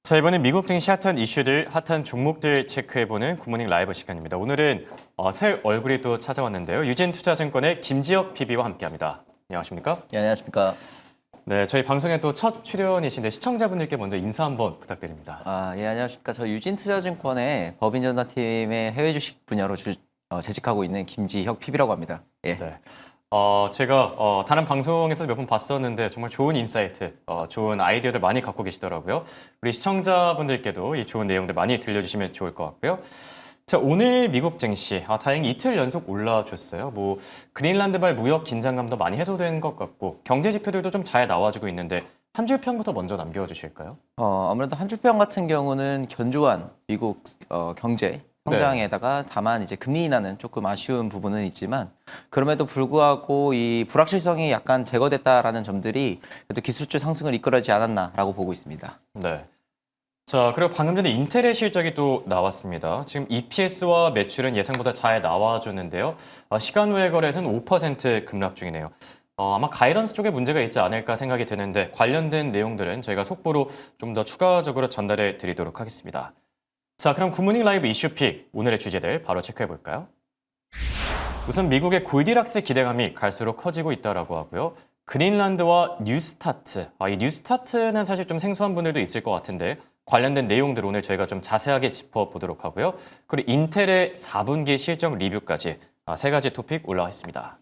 자, 이번엔 미국 증시 핫한 이슈들, 핫한 종목들 체크해보는 굿모닝 라이브 시간입니다. 오늘은 새 얼굴이 또 찾아왔는데요. 유진투자증권의 김지혁 PB와 함께합니다. 안녕하십니까? 네, 안녕하십니까. 네, 저희 방송에 또 첫 출연이신데 시청자분들께 먼저 인사 한번 부탁드립니다. 예, 안녕하십니까. 저 유진투자증권의 법인전담팀의 해외 주식 분야로 재직하고 있는 김지혁 PB라고 합니다. 예. 네. 제가 다른 방송에서 몇 번 봤었는데 정말 좋은 인사이트, 좋은 아이디어들 많이 갖고 계시더라고요. 우리 시청자분들께도 이 좋은 내용들 많이 들려주시면 좋을 것 같고요. 자, 오늘 미국 증시, 다행히 이틀 연속 올라줬어요. 그린란드발 무역 긴장감도 많이 해소된 것 같고 경제 지표들도 좀 잘 나와주고 있는데 한 줄 평부터 먼저 남겨주실까요? 아무래도 한 줄평 같은 경우는 견조한 미국 경제 성장에다가 다만 이제 금리 인하는 조금 아쉬운 부분은 있지만 그럼에도 불구하고 이 불확실성이 약간 제거됐다라는 점들이 그래도 기술주 상승을 이끌어지 않았나라고 보고 있습니다. 네. 자, 그리고 방금 전에 인텔의 실적이 또 나왔습니다. 지금 EPS와 매출은 예상보다 잘 나와줬는데요. 시간 외 거래에서는 5% 급락 중이네요. 아마 가이던스 쪽에 문제가 있지 않을까 생각이 드는데 관련된 내용들은 저희가 속보로 좀 더 추가적으로 전달해 드리도록 하겠습니다. 자, 그럼 굿모닝 라이브 이슈픽 오늘의 주제들 바로 체크해 볼까요? 우선 미국의 골디락스 기대감이 갈수록 커지고 있다라고 하고요. 그린란드와 뉴스타트. 이 뉴스타트는 사실 좀 생소한 분들도 있을 것 같은데 관련된 내용들 오늘 저희가 좀 자세하게 짚어보도록 하고요. 그리고 인텔의 4분기 실적 리뷰까지 세 가지 토픽 올라와 있습니다.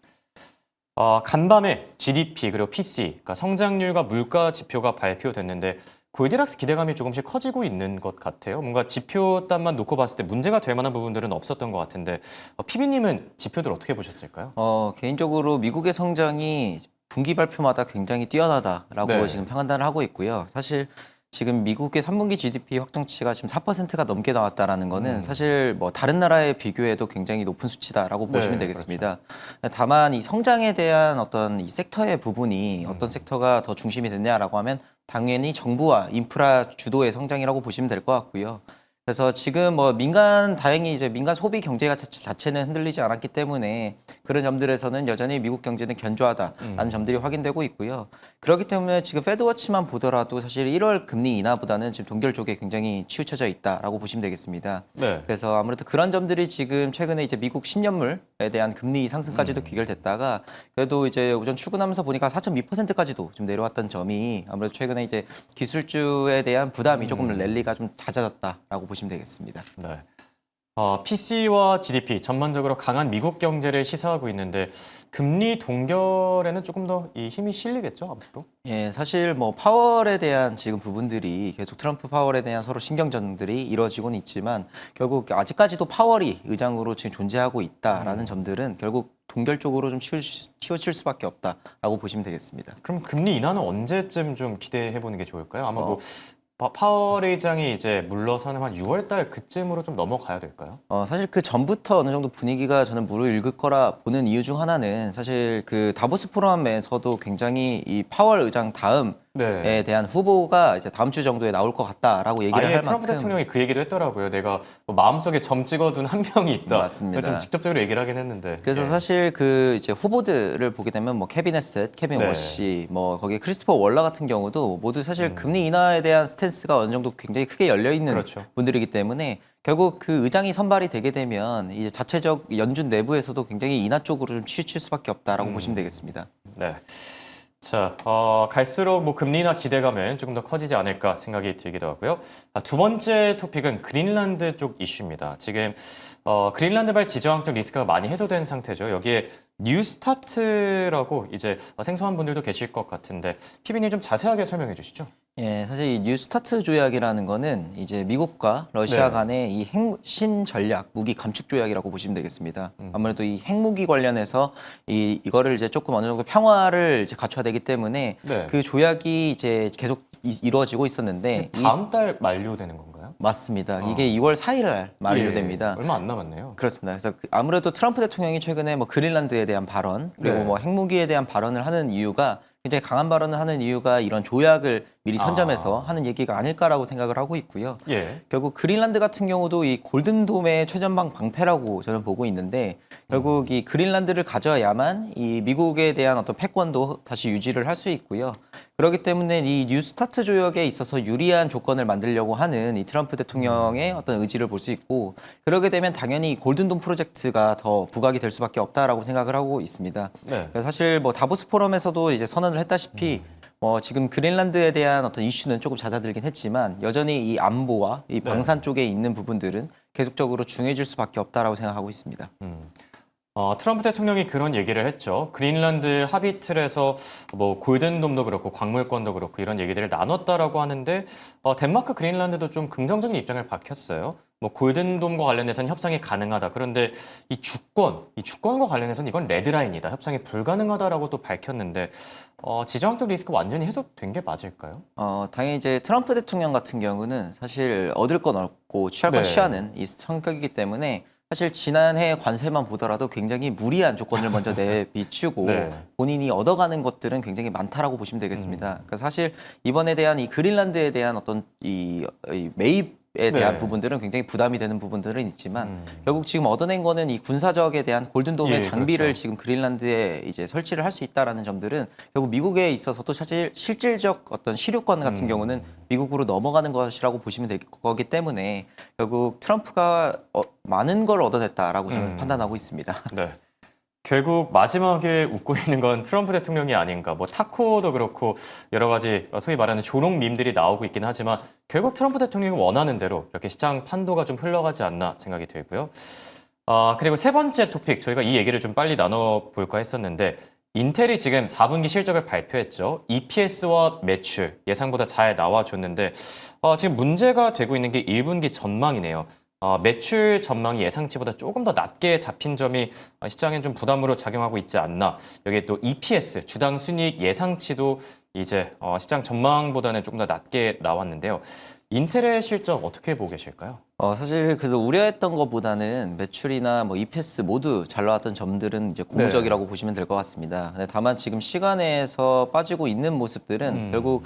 간밤에 GDP 그리고 PC, 그러니까 성장률과 물가 지표가 발표됐는데 골디락스 기대감이 조금씩 커지고 있는 것 같아요. 뭔가 지표단만 놓고 봤을 때 문제가 될 만한 부분들은 없었던 것 같은데 PB님은 지표들 어떻게 보셨을까요? 개인적으로 미국의 성장이 분기 발표마다 굉장히 뛰어나다라고 네. 지금 평단을 하고 있고요. 사실 지금 미국의 3분기 GDP 확정치가 지금 4%가 넘게 나왔다라는 거는 사실 뭐 다른 나라에 비교해도 굉장히 높은 수치다라고 보시면 되겠습니다. 그렇죠. 다만 이 성장에 대한 어떤 이 섹터의 부분이 어떤 섹터가 더 중심이 됐냐라고 하면 당연히 정부와 인프라 주도의 성장이라고 보시면 될 것 같고요. 그래서 지금 뭐 다행히 이제 민간 소비 경제 자체는 흔들리지 않았기 때문에 그런 점들에서는 여전히 미국 경제는 견조하다라는 점들이 확인되고 있고요. 그렇기 때문에 지금 페드워치만 보더라도 사실 1월 금리 인하보다는 지금 동결 쪽에 굉장히 치우쳐져 있다라고 보시면 되겠습니다. 네. 그래서 아무래도 그런 점들이 지금 최근에 이제 미국 10년물에 대한 금리 상승까지도 귀결됐다가 그래도 이제 오전 출근하면서 보니까 4.2%까지도 좀 내려왔던 점이 아무래도 최근에 이제 기술주에 대한 부담이 조금 랠리가 좀 잦아졌다라고 보시면 되겠습니다. 네. PC와 GDP 전반적으로 강한 미국 경제를 시사하고 있는데 금리 동결에는 조금 더 이 힘이 실리겠죠, 앞으로? 예, 사실 뭐 파월에 대한 지금 부분들이 계속 트럼프 파월에 대한 서로 신경전들이 이루어지고는 있지만 결국 아직까지도 파월이 의장으로 지금 존재하고 있다라는 점들은 결국 동결 쪽으로 좀 치우칠 수밖에 없다라고 보시면 되겠습니다. 그럼 금리 인하는 언제쯤 좀 기대해 보는 게 좋을까요? 아마 파월 의장이 이제 물러서는 한 6월 달 그쯤으로 좀 넘어가야 될까요? 사실 그 전부터 어느 정도 분위기가 저는 무르익을 거라 보는 이유 중 하나는 사실 그 다보스 포럼에서도 굉장히 이 파월 의장 다음에 네. 대한 후보가 이제 다음 주 정도에 나올 것 같다라고 얘기를 아예 할 트럼프 만큼 대통령이 그 얘기도 했더라고요. 내가 마음속에 점 찍어둔 한 명이 있다. 맞습니다. 좀 직접적으로 얘기를 하긴 했는데. 그래서 예. 사실 그 이제 후보들을 보게 되면 뭐 케빈 헤셋, 케빈 네. 워시, 뭐 거기에 크리스토퍼 월러 같은 경우도 모두 사실 금리 인하에 대한 스탠스가 어느 정도 굉장히 크게 열려 있는 그렇죠. 분들이기 때문에 결국 그 의장이 선발이 되게 되면 이제 자체적 연준 내부에서도 굉장히 인하 쪽으로 좀 치우칠 수밖에 없다라고 보시면 되겠습니다. 네. 자, 갈수록 뭐 금리나 기대감은 조금 더 커지지 않을까 생각이 들기도 하고요. 두 번째 토픽은 그린란드 쪽 이슈입니다. 지금 그린란드발 지정학적 리스크가 많이 해소된 상태죠. 여기에 뉴스타트라고 이제 생소한 분들도 계실 것 같은데 PB님 좀 자세하게 설명해 주시죠. 예, 사실 이 뉴스타트 조약이라는 거는 이제 미국과 러시아 네. 간의 이 신전략 무기 감축 조약이라고 보시면 되겠습니다. 아무래도 이 핵무기 관련해서 이거를 이제 조금 어느 정도 평화를 이제 갖춰야 되기 때문에 네. 그 조약이 이제 계속 이루어지고 있었는데 다음 달 만료되는 건가요? 맞습니다. 이게 2월 4일 날 만료됩니다. 예, 얼마 안 남았네요. 그렇습니다. 그래서 아무래도 트럼프 대통령이 최근에 뭐 그린란드에 대한 발언 그리고 네. 뭐 핵무기에 대한 발언을 하는 이유가 굉장히 강한 발언을 하는 이유가 이런 조약을 미리 선점해서 하는 얘기가 아닐까라고 생각을 하고 있고요. 예. 결국 그린란드 같은 경우도 이 골든돔의 최전방 방패라고 저는 보고 있는데 결국 이 그린란드를 가져야만 이 미국에 대한 어떤 패권도 다시 유지를 할 수 있고요. 그렇기 때문에 이 뉴스타트 조약에 있어서 유리한 조건을 만들려고 하는 이 트럼프 대통령의 어떤 의지를 볼 수 있고 그러게 되면 당연히 골든돔 프로젝트가 더 부각이 될 수밖에 없다라고 생각을 하고 있습니다. 네. 그래서 사실 뭐 다보스 포럼에서도 이제 선언을 했다시피 지금 그린란드에 대한 어떤 이슈는 조금 잦아들긴 했지만 여전히 이 안보와 이 방산 쪽에 있는 부분들은 계속적으로 중요해질 수밖에 없다라고 생각하고 있습니다. 트럼프 대통령이 그런 얘기를 했죠. 그린란드 합의 틀에서 뭐 골든돔도 그렇고 광물권도 그렇고 이런 얘기들을 나눴다라고 하는데 덴마크 그린란드도 좀 긍정적인 입장을 밝혔어요. 뭐 골든돔과 관련해서는 협상이 가능하다. 그런데 이 주권과 관련해서는 이건 레드라인이다. 협상이 불가능하다라고 또 밝혔는데 지정학적 리스크 완전히 해소된 게 맞을까요? 당연히 이제 트럼프 대통령 같은 경우는 사실 얻을 건 얻고 취할 건 네. 취하는 이 성격이기 때문에 사실 지난해 관세만 보더라도 굉장히 무리한 조건을 먼저 내비추고 네. 본인이 얻어가는 것들은 굉장히 많다라고 보시면 되겠습니다. 그러니까 사실 이번에 대한 이 그린란드에 대한 어떤 이 매입에 대한 네. 부분들은 굉장히 부담이 되는 부분들은 있지만 결국 지금 얻어낸 거는 이 군사적에 대한 골든돔의 예, 장비를 그렇죠. 지금 그린란드에 이제 설치를 할 수 있다라는 점들은 결국 미국에 있어서도 사실 실질적 어떤 실효권 같은 경우는 미국으로 넘어가는 것이라고 보시면 될 거기 때문에 결국 트럼프가 많은 걸 얻어냈다라고 저는 판단하고 있습니다. 네. 결국 마지막에 웃고 있는 건 트럼프 대통령이 아닌가. 뭐 타코도 그렇고 여러 가지 소위 말하는 조롱 밈들이 나오고 있긴 하지만 결국 트럼프 대통령이 원하는 대로 이렇게 시장 판도가 좀 흘러가지 않나 생각이 들고요. 그리고 세 번째 토픽 저희가 이 얘기를 좀 빨리 나눠볼까 했었는데 인텔이 지금 4분기 실적을 발표했죠. EPS와 매출 예상보다 잘 나와줬는데 지금 문제가 되고 있는 게 1분기 전망이네요. 매출 전망이 예상치보다 조금 더 낮게 잡힌 점이 시장엔 좀 부담으로 작용하고 있지 않나. 여기에 또 EPS, 주당 순이익 예상치도 이제 시장 전망보다는 조금 더 낮게 나왔는데요. 인텔의 실적 어떻게 보고 계실까요? 사실 그래도 우려했던 것보다는 매출이나 뭐 EPS 모두 잘 나왔던 점들은 이제 고무적이라고 보시면 될 것 같습니다. 근데 다만 지금 시간에서 빠지고 있는 모습들은 결국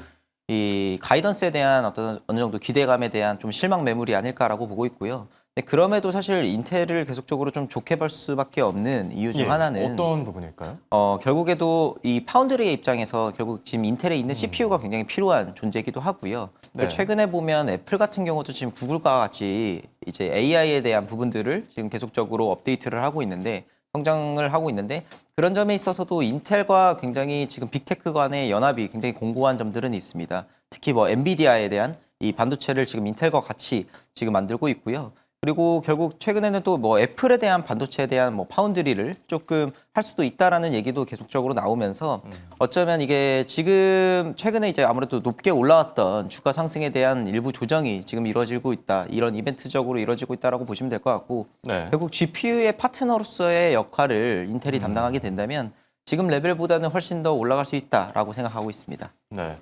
이 가이던스에 대한 어떤 어느 정도 기대감에 대한 좀 실망 매물이 아닐까라고 보고 있고요. 근데 그럼에도 사실 인텔을 계속적으로 좀 좋게 볼 수밖에 없는 이유 중 하나는 어떤 부분일까요? 결국에도 이 파운드리의 입장에서 결국 지금 인텔에 있는 CPU가 굉장히 필요한 존재이기도 하고요. 네. 최근에 보면 애플 같은 경우도 지금 구글과 같이 이제 AI에 대한 부분들을 지금 계속적으로 업데이트를 하고 있는데 성장을 하고 있는데 그런 점에 있어서도 인텔과 굉장히 지금 빅테크 간의 연합이 굉장히 공고한 점들은 있습니다. 특히 뭐 엔비디아에 대한 이 반도체를 지금 인텔과 같이 지금 만들고 있고요. 그리고 결국 최근에는 또 뭐 애플에 대한 반도체에 대한 뭐 파운드리를 조금 할 수도 있다라는 얘기도 계속적으로 나오면서 어쩌면 이게 지금 최근에 이제 아무래도 높게 올라왔던 주가 상승에 대한 일부 조정이 지금 이루어지고 있다. 이런 이벤트적으로 이루어지고 있다라고 보시면 될 것 같고 네. 결국 GPU의 파트너로서의 역할을 인텔이 담당하게 된다면 지금 레벨보다는 훨씬 더 올라갈 수 있다라고 생각하고 있습니다. 네.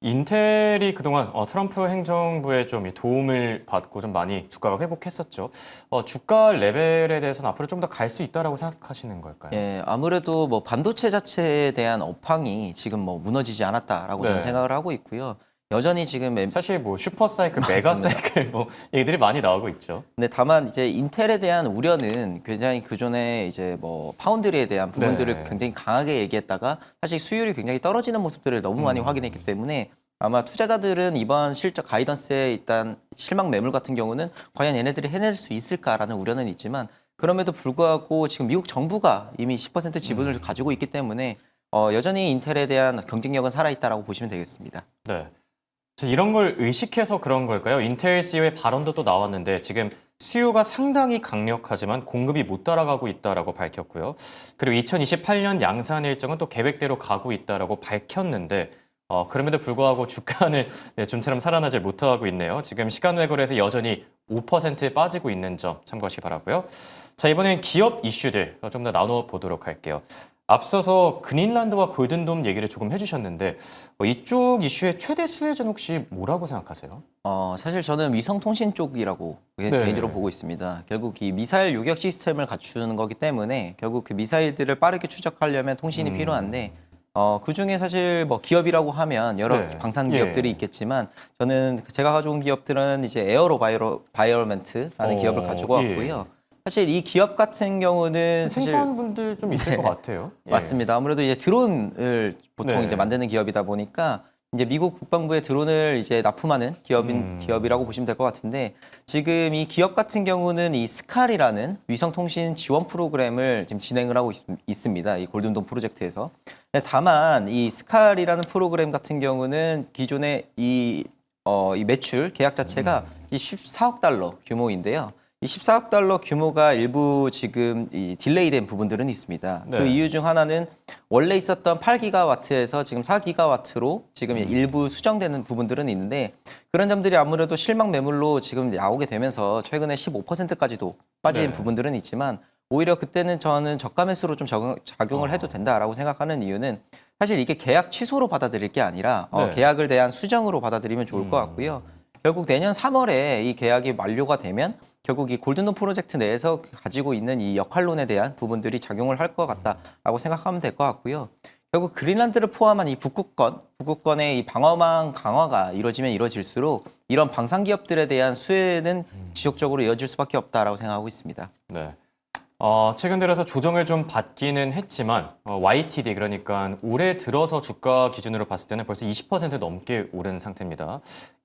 인텔이 그동안 트럼프 행정부의 좀 도움을 받고 좀 많이 주가가 회복했었죠. 주가 레벨에 대해서는 앞으로 좀 더 갈 수 있다라고 생각하시는 걸까요? 예, 아무래도 뭐 반도체 자체에 대한 업황이 지금 뭐 무너지지 않았다라고 저는 네. 생각을 하고 있고요. 여전히 지금 사실 뭐 슈퍼사이클, 메가사이클 뭐 얘기들이 많이 나오고 있죠. 근데 다만 이제 인텔에 대한 우려는 굉장히 그전에 이제 뭐 파운드리에 대한 부분들을 네. 굉장히 강하게 얘기했다가 사실 수율이 굉장히 떨어지는 모습들을 너무 많이 확인했기 때문에 아마 투자자들은 이번 실적 가이던스에 일단 실망 매물 같은 경우는 과연 얘네들이 해낼 수 있을까라는 우려는 있지만 그럼에도 불구하고 지금 미국 정부가 이미 10% 지분을 가지고 있기 때문에 여전히 인텔에 대한 경쟁력은 살아있다라고 보시면 되겠습니다. 네. 이런 걸 의식해서 그런 걸까요? 인텔 CEO의 발언도 또 나왔는데 지금 수요가 상당히 강력하지만 공급이 못 따라가고 있다라고 밝혔고요. 그리고 2028년 양산 일정은 또 계획대로 가고 있다라고 밝혔는데 그럼에도 불구하고 주가는 좀처럼 살아나질 못하고 있네요. 지금 시간 왜곡에서 여전히 5% 빠지고 있는 점 참고하시기 바라고요. 자, 이번엔 기업 이슈들 좀 더 나눠보도록 할게요. 앞서서 그린란드와 골든돔 얘기를 조금 해주셨는데 이쪽 이슈의 최대 수혜자는 혹시 뭐라고 생각하세요? 사실 저는 위성통신 쪽이라고 네. 개인적으로 보고 있습니다. 결국 이 미사일 요격 시스템을 갖추는 거기 때문에 결국 그 미사일들을 빠르게 추적하려면 통신이 필요한데 그중에 사실 뭐 기업이라고 하면 여러 네. 방산 기업들이 예. 있겠지만 저는 제가 가져온 기업들은 이제 에어로바이어먼트라는 기업을 가지고 예. 왔고요. 사실 이 기업 같은 경우는 사실 생소한 분들 좀 있을 것 같아요. 예. 맞습니다. 아무래도 이제 드론을 보통 네. 이제 만드는 기업이다 보니까 이제 미국 국방부에 드론을 이제 납품하는 기업이라고 보시면 될 것 같은데 지금 이 기업 같은 경우는 이 스칼이라는 위성통신 지원 프로그램을 지금 진행을 하고 있습니다. 이 골든돔 프로젝트에서. 다만 이 스칼이라는 프로그램 같은 경우는 기존의 이 매출 계약 자체가 이 14억 달러 규모인데요. 이 14억 달러 규모가 일부 지금 이 딜레이된 부분들은 있습니다. 네. 그 이유 중 하나는 원래 있었던 8기가와트에서 지금 4기가와트로 지금 일부 수정되는 부분들은 있는데 그런 점들이 아무래도 실망 매물로 지금 나오게 되면서 최근에 15%까지도 빠진 네. 부분들은 있지만 오히려 그때는 저는 저가 매수로 좀 작용을 해도 된다라고 생각하는 이유는 사실 이게 계약 취소로 받아들일 게 아니라 네. 계약을 대한 수정으로 받아들이면 좋을 것 같고요. 결국 내년 3월에 이 계약이 만료가 되면 결국 이 골든돔 프로젝트 내에서 가지고 있는 이 역할론에 대한 부분들이 작용을 할 것 같다라고 생각하면 될 것 같고요. 결국 그린란드를 포함한 이 북극권의 이 방어망 강화가 이루어지면 이루어질수록 이런 방산 기업들에 대한 수혜는 지속적으로 이어질 수밖에 없다라고 생각하고 있습니다. 네. 최근 들어서 조정을 좀 받기는 했지만 YTD 그러니까 올해 들어서 주가 기준으로 봤을 때는 벌써 20% 넘게 오른 상태입니다.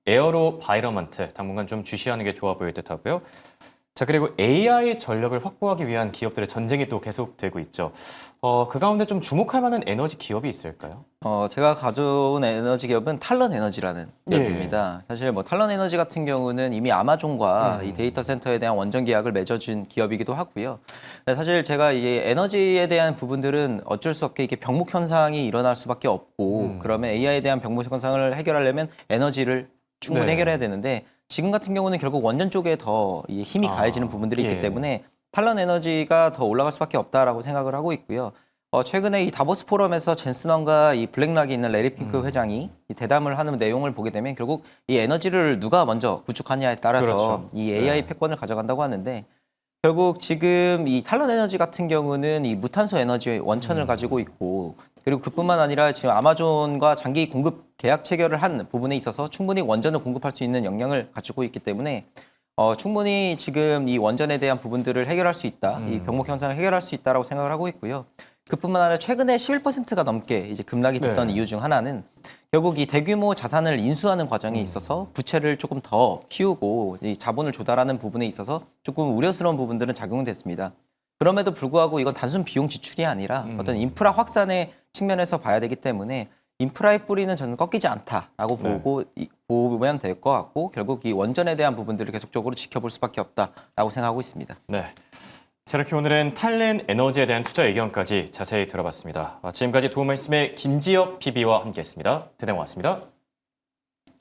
에어로바이러먼트 당분간 좀 주시하는 게 좋아 보일 듯하고요. 자, 그리고 AI 전력을 확보하기 위한 기업들의 전쟁이 또 계속되고 있죠. 그 가운데 좀 주목할 만한 에너지 기업이 있을까요? 제가 가져온 에너지 기업은 탈런 에너지라는 기업입니다. 사실 뭐 탈런 에너지 같은 경우는 이미 아마존과 이 데이터 센터에 대한 원전 계약을 맺어준 기업이기도 하고요. 사실 제가 이 에너지에 대한 부분들은 어쩔 수 없게 이게 병목 현상이 일어날 수밖에 없고 그러면 AI에 대한 병목 현상을 해결하려면 에너지를 충분히 네. 해결해야 되는데 지금 같은 경우는 결국 원전 쪽에 더 이 힘이 가해지는 부분들이 있기 예. 때문에 탈런 에너지가 더 올라갈 수밖에 없다라고 생각을 하고 있고요. 최근에 이 다보스 포럼에서 젠슨원과 이 블랙락이 있는 레리 핑크 회장이 이 대담을 하는 내용을 보게 되면 결국 이 에너지를 누가 먼저 구축하냐에 따라서 그렇죠. 이 AI 네. 패권을 가져간다고 하는데 결국 지금 이 탈런 에너지 같은 경우는 이 무탄소 에너지 원천을 가지고 있고 그리고 그뿐만 아니라 지금 아마존과 장기 공급 계약 체결을 한 부분에 있어서 충분히 원전을 공급할 수 있는 역량을 가지고 있기 때문에 충분히 지금 이 원전에 대한 부분들을 해결할 수 있다. 이 병목 현상을 해결할 수 있다라고 생각을 하고 있고요. 그뿐만 아니라 최근에 11%가 넘게 이제 급락이 됐던 네. 이유 중 하나는 결국 이 대규모 자산을 인수하는 과정에 있어서 부채를 조금 더 키우고 이 자본을 조달하는 부분에 있어서 조금 우려스러운 부분들은 작용됐습니다. 그럼에도 불구하고 이건 단순 비용 지출이 아니라 어떤 인프라 확산의 측면에서 봐야 되기 때문에 인프라의 뿌리는 저는 꺾이지 않다라고 보면 될 것 같고 결국 이 원전에 대한 부분들을 계속적으로 지켜볼 수밖에 없다라고 생각하고 있습니다. 네. 자, 이렇게 오늘은 탈렌 에너지에 대한 투자 의견까지 자세히 들어봤습니다. 지금까지 도움 말씀의 김지혁 PB와 함께했습니다. 대단히 고맙습니다.